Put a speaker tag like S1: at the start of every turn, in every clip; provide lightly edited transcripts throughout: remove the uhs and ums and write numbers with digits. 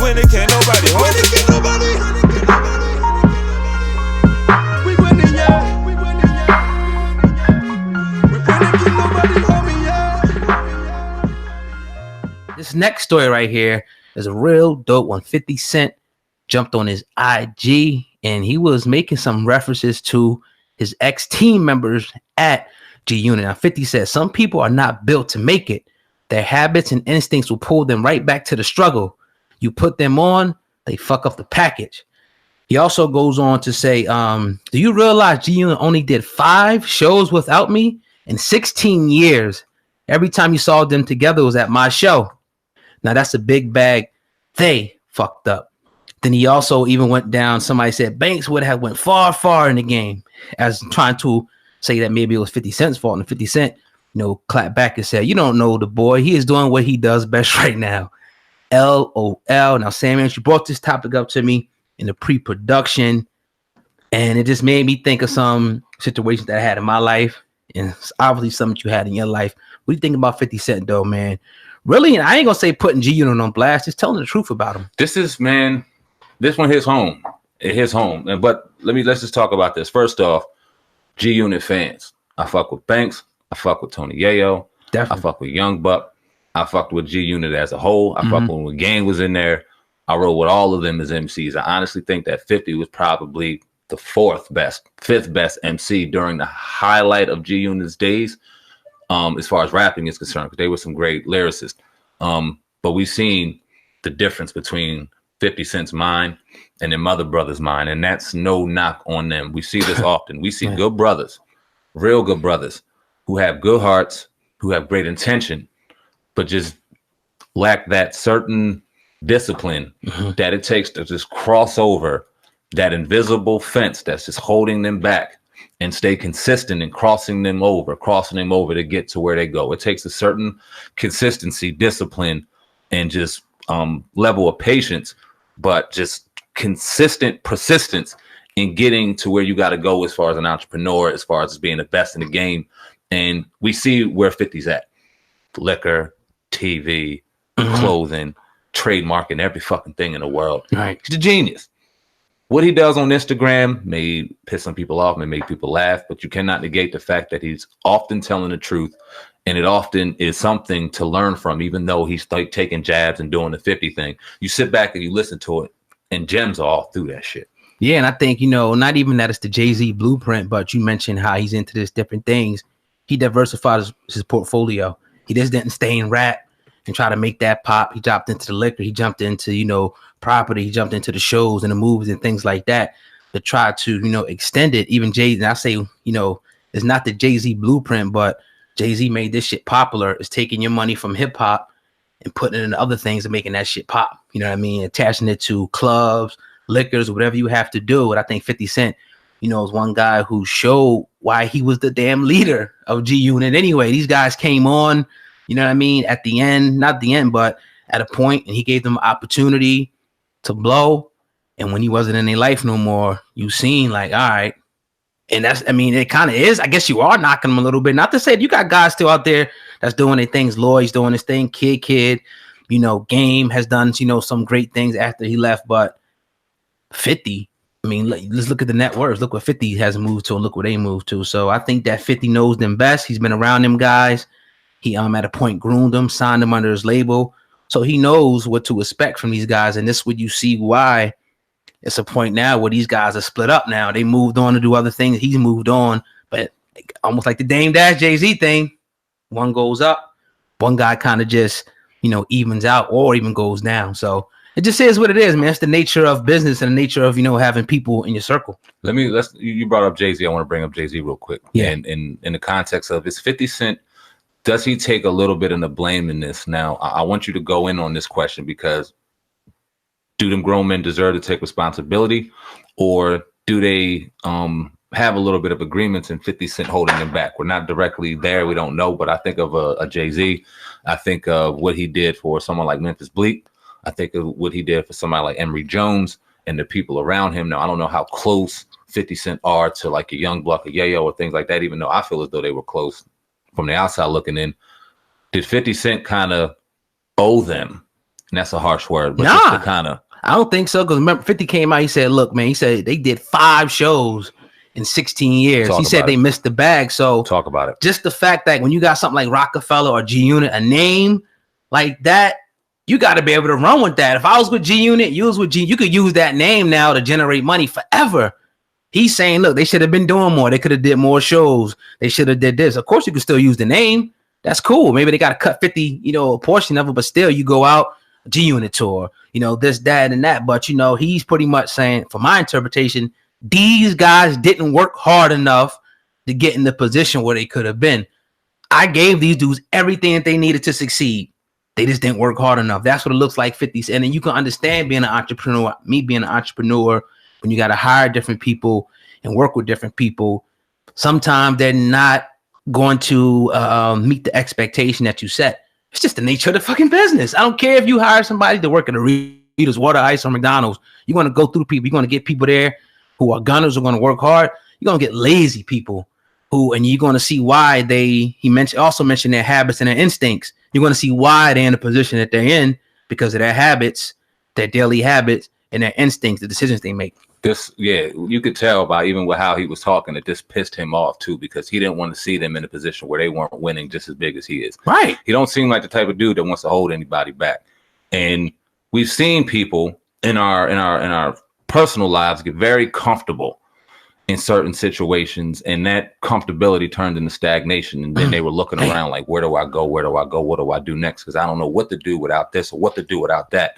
S1: winning, can't nobody hold it. Can't nobody. We winning, yeah. We winning, yeah. We winning, can't nobody hold me, yeah.
S2: This next story right here is a real dope one. 50 Cent jumped on his IG and he was making some references to his ex-team members at G-Unit. Now, 50 said, some people are not built to make it. Their habits and instincts will pull them right back to the struggle. You put them on, they fuck up the package. He also goes on to say, do you realize G-Unit only did 5 shows without me in 16 years? Every time you saw them together was at my show. Now, that's a big bag. They fucked up. Then he also even went down. Somebody said Banks would have went far in the game, as trying to say that maybe it was 50 Cent's fault. And 50 Cent, clapped back and said, you don't know the boy. He is doing what he does best right now. LOL. Now, Sam, you brought this topic up to me in the pre-production, and it just made me think of some situations that I had in my life, and it's obviously something you had in your life. What do you think about 50 Cent, though, man? Really, and I ain't gonna say putting G-Unit on blast, just telling the truth about him.
S3: This one hits home. It hits home. But let's just talk about this. First off, G-Unit fans. I fuck with Banks. I fuck with Tony Yayo. Definitely. I fuck with Young Buck. I fucked with G-Unit as a whole. I fucked when Gang was in there. I rode with all of them as MCs. I honestly think that 50 was probably the fifth best MC during the highlight of G-Unit's days, as far as rapping is concerned, because they were some great lyricists. But we've seen the difference between 50 Cent's mind and their mother brother's mind, and that's no knock on them. We see this often. We see good brothers, real good brothers, who have good hearts, who have great intention, but just lack that certain discipline that it takes to just cross over that invisible fence that's just holding them back and stay consistent in crossing them over to get to where they go. It takes a certain consistency, discipline, and just level of patience, but just consistent persistence in getting to where you got to go as far as an entrepreneur, as far as being the best in the game. And we see where 50's at. Liquor, TV, clothing, trademarking, every fucking thing in the world.
S2: Right.
S3: He's a genius. What he does on Instagram may piss some people off, may make people laugh, but you cannot negate the fact that he's often telling the truth, and it often is something to learn from, even though he's like taking jabs and doing the 50 thing. You sit back and you listen to it, and gems are all through that shit.
S2: Yeah, and I think, not even that it's the Jay-Z blueprint, but you mentioned how he's into this different things. He diversified his portfolio. He just didn't stay in rap and try to make that pop. He jumped into the liquor. He jumped into, property. He jumped into the shows and the movies and things like that to try to, extend it. Even Jay, and I say, it's not the Jay-Z blueprint, but Jay-Z made this shit popular. It's taking your money from hip hop and putting it into other things and making that shit pop. You know what I mean? Attaching it to clubs, liquors, whatever you have to do. And I think 50 Cent, is one guy who showed why he was the damn leader of G-Unit anyway. These guys came on, at the end, not the end, but at a point, and he gave them opportunity to blow. And when he wasn't in their life no more, you seen like, all right. And it kind of is. I guess you are knocking them a little bit. Not to say you got guys still out there that's doing their things. Lloyd's doing his thing. Kid, Game has done, some great things after he left. But 50, let's look at the net worth. Look what 50 has moved to and look what they moved to. So I think that 50 knows them best. He's been around them guys. He at a point groomed them, signed them under his label. So he knows what to expect from these guys. And this is what you see why it's a point now where these guys are split up now. They moved on to do other things. He's moved on. But almost like the Dame Dash Jay-Z thing, one goes up, one guy kind of just, evens out or even goes down. So it just is what it is, man. It's the nature of business and the nature of, having people in your circle.
S3: You brought up Jay-Z. I want to bring up Jay-Z real quick. Yeah. And in the context of it's 50 Cent, does he take a little bit of the blame in this? Now, I want you to go in on this question, because do them grown men deserve to take responsibility, or do they have a little bit of agreements and 50 Cent holding them back? We're not directly there. We don't know. But I think of a Jay-Z. I think of what he did for someone like Memphis Bleak. I think of what he did for somebody like Emory Jones and the people around him. Now, I don't know how close 50 Cent are to like a Young Buck, a Yayo, or things like that, even though I feel as though they were close from the outside looking in. Did 50 Cent kind of owe them? And that's a harsh word, but just to kind of.
S2: I don't think so, because remember 50 came out, he said, look, man, he said they did 5 shows in 16 years. He said they missed the bag. So
S3: talk about it.
S2: Just the fact that when you got something like Rockefeller or G-Unit, a name like that, you got to be able to run with that. If I was with G-Unit, you was with G, you could use that name now to generate money forever. He's saying, look, they should have been doing more. They could have did more shows. They should have did this. Of course, you can still use the name. That's cool. Maybe they got to cut 50, a portion of it, but still you go out, G-Unit tour, this, that, and that. But, he's pretty much saying, for my interpretation, these guys didn't work hard enough to get in the position where they could have been. I gave these dudes everything that they needed to succeed. They just didn't work hard enough. That's what it looks like 50. And then you can understand being an entrepreneur, me being an entrepreneur, when you got to hire different people and work with different people. Sometimes they're not going to meet the expectation that you set. It's just the nature of the fucking business. I don't care if you hire somebody to work at Doritos, Water Ice, or McDonald's. You're going to go through people. You're going to get people there who are gunners, who are going to work hard. You're going to get lazy people and you're going to see why he also mentioned their habits and their instincts. You're going to see why they're in the position that they're in because of their habits, their daily habits, and their instincts, the decisions they make.
S3: You could tell by even with how he was talking that this pissed him off too, because he didn't want to see them in a position where they weren't winning just as big as he is.
S2: Right.
S3: He don't seem like the type of dude that wants to hold anybody back. And we've seen people in our personal lives get very comfortable in certain situations, and that comfortability turned into stagnation. And then they were looking around like, where do I go? Where do I go? What do I do next? Because I don't know what to do without this or what to do without that.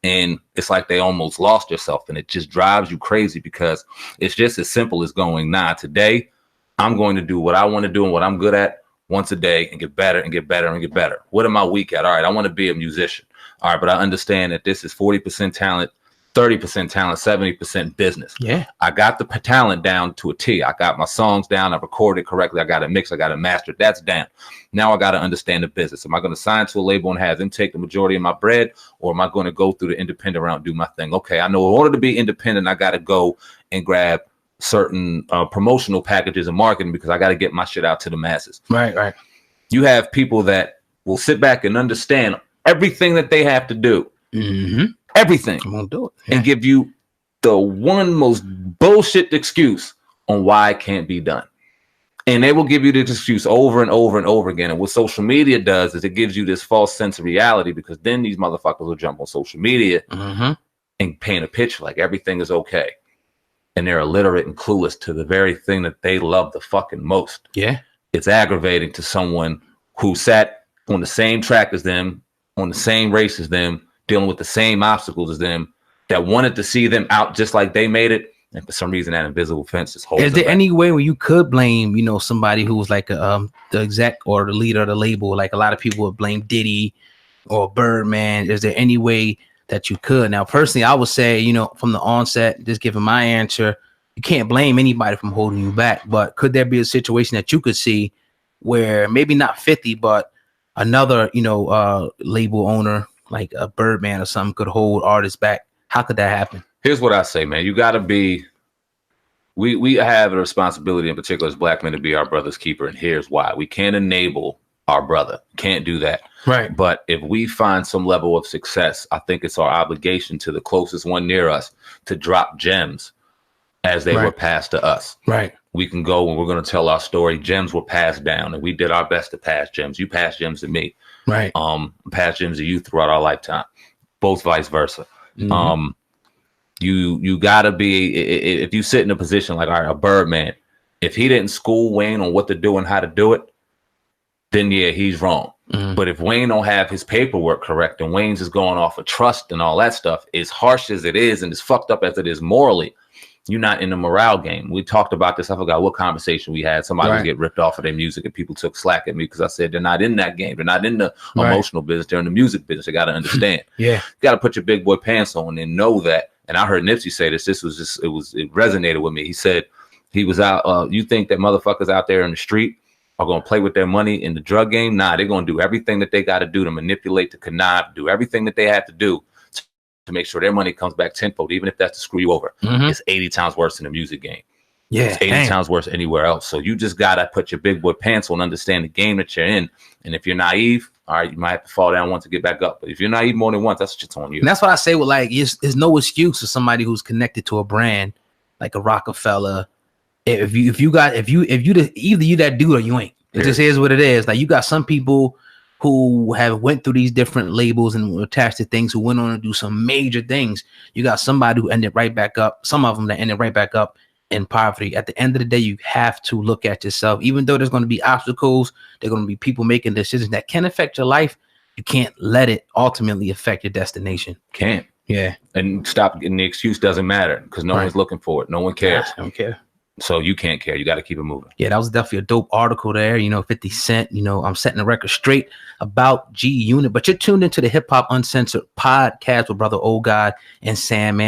S3: And it's like they almost lost themselves, and it just drives you crazy because it's just as simple as going, today I'm going to do what I want to do and what I'm good at once a day and get better and get better and get better. What am I weak at? All right, I want to be a musician. All right, but I understand that this is 40% talent, 30% talent, 70% business.
S2: Yeah.
S3: I got the talent down to a T. I got my songs down. I recorded correctly. I got it mixed. I got it mastered. That's down. Now I got to understand the business. Am I going to sign to a label and have them take the majority of my bread, or am I going to go through the independent route and do my thing? Okay, I know in order to be independent, I got to go and grab certain promotional packages and marketing because I got to get my shit out to the masses.
S2: Right.
S3: You have people that will sit back and understand everything that they have to do.
S2: Mm-hmm.
S3: Everything.
S2: I won't do it. Yeah.
S3: And give you the one most bullshit excuse on why it can't be done. And they will give you this excuse over and over and over again. And what social media does is it gives you this false sense of reality, because then these motherfuckers will jump on social media and paint a picture like everything is okay. And they're illiterate and clueless to the very thing that they love the fucking most.
S2: Yeah.
S3: It's aggravating to someone who sat on the same track as them, on the same race as them, dealing with the same obstacles as them, that wanted to see them out just like they made it. And for some reason, that invisible fence just holds.
S2: Is there any way where you could blame, somebody who was like the exec or the leader of the label? Like a lot of people would blame Diddy or Birdman. Is there any way that you could? Now, personally, I would say, from the onset, just giving my answer, you can't blame anybody from holding you back. But could there be a situation that you could see where maybe not 50, but another, label owner like a Birdman or something could hold artists back? How could that happen?
S3: Here's what I say, man. You got to be, we have a responsibility in particular as black men to be our brother's keeper. And here's why. We can't enable our brother. Can't do that.
S2: Right.
S3: But if we find some level of success, I think it's our obligation to the closest one near us to drop gems as they were passed to us.
S2: Right.
S3: We can go and we're going to tell our story. Gems were passed down, and we did our best to pass gems. You passed gems to me.
S2: Right.
S3: Pass gems to you throughout our lifetime. Both vice versa. Mm-hmm. You gotta be, if you sit in a position like, all right, a Birdman, if he didn't school Wayne on what to do and how to do it, then yeah, he's wrong. Mm-hmm. But if Wayne don't have his paperwork correct and Wayne's is going off of trust and all that stuff, as harsh as it is and as fucked up as it is morally, you're not in the morale game. We talked about this. I forgot what conversation we had. Somebody was getting ripped off of their music, and people took slack at me because I said they're not in that game. They're not in the emotional business. They're in the music business. They got to understand. You got to put your big boy pants on and know that. And I heard Nipsey say this. This was just, it resonated with me. He said he was out. You think that motherfuckers out there in the street are going to play with their money in the drug game? Nah, they're going to do everything that they got to do to manipulate, to connive, do everything that they have to do to make sure their money comes back tenfold, even if that's to screw you over. Mm-hmm. It's 80 times worse in the music game.
S2: Yeah,
S3: it's 80 times worse anywhere else. So you just gotta put your big boy pants on, understand the game that you're in. And if you're naive, all right, you might have to fall down once to get back up. But if you're naive more than once, that's just on you.
S2: And that's what I say with like, there's no excuse for somebody who's connected to a brand like a Rockefeller. If you either you that dude or you ain't. It just is what it is. Like you got some people who have went through these different labels and were attached to things who went on to do some major things. You got somebody who ended right back up. Some of them that ended right back up in poverty. At the end of the day, you have to look at yourself. Even though there's going to be obstacles, there's going to be people making decisions that can affect your life. You can't let it ultimately affect your destination.
S3: Can't.
S2: Yeah.
S3: And stop getting the excuse doesn't matter because no one's looking for it. No one cares.
S2: I don't care.
S3: So you can't care. You got to keep it moving.
S2: Yeah, that was definitely a dope article there. You know, 50 Cent, you know, I'm setting the record straight about G Unit. But you're tuned into the Hip Hop Uncensored podcast with Brother Old God and Sam, man.